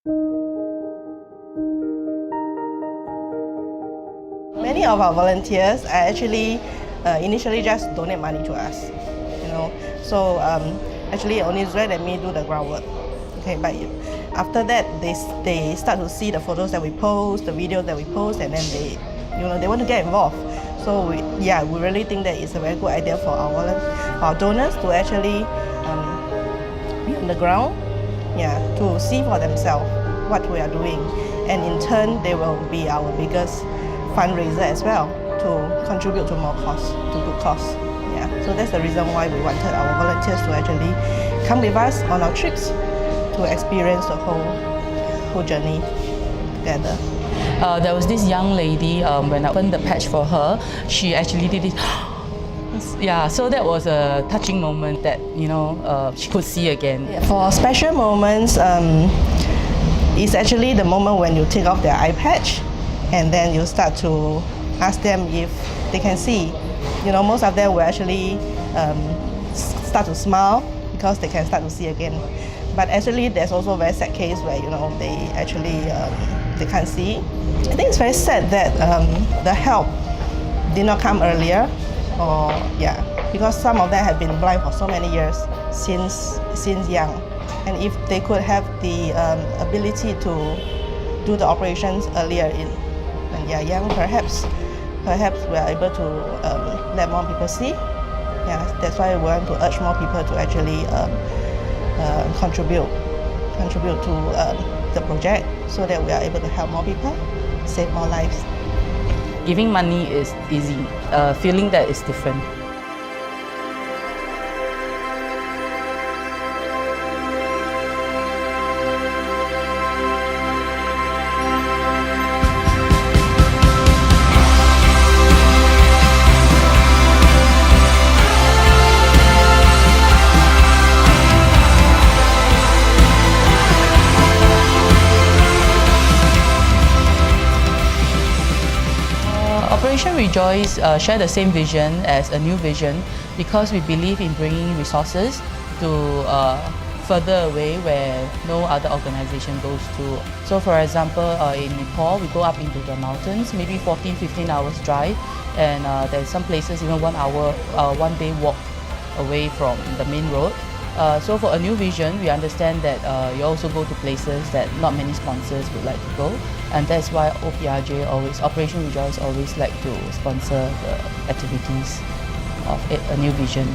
Many of our volunteers are actually initially just donate money to us, So actually only Zred and me do the groundwork. Okay, but after that they start to see the photos that we post, the videos that we post, and then they want to get involved. So we really think that it's a very good idea for our donors to actually be on the ground, to see for themselves what we are doing, and in turn they will be our biggest fundraiser as well to contribute to more costs, to good costs. So that's the reason why we wanted our volunteers to actually come with us on our trips to experience the whole journey together. There was this young lady, when I opened the patch for her, she actually did it. So that was a touching moment that she could see again. For special moments, it's actually the moment when you take off their eye patch and then you start to ask them if they can see. Most of them will actually start to smile because they can start to see again. But actually, there's also a very sad case where they actually they can't see. I think it's very sad that the help did not come earlier, because some of them have been blind for so many years since young, and if they could have the ability to do the operations earlier when they are young, perhaps we are able to let more people see. That's why we want to urge more people to actually contribute to the project so that we are able to help more people, save more lives. Giving money is easy, feeling that is different. Operation Rejoice share the same vision as a new vision because we believe in bringing resources to further away where no other organization goes to. So for example, in Nepal, we go up into the mountains, maybe 14-15 hours drive, and there's some places even 1 hour, 1 day walk away from the main road. So for a new vision, we understand that you also go to places that not many sponsors would like to go, and that's why OPRJ Operation Rejoice always like to sponsor the activities of a new vision.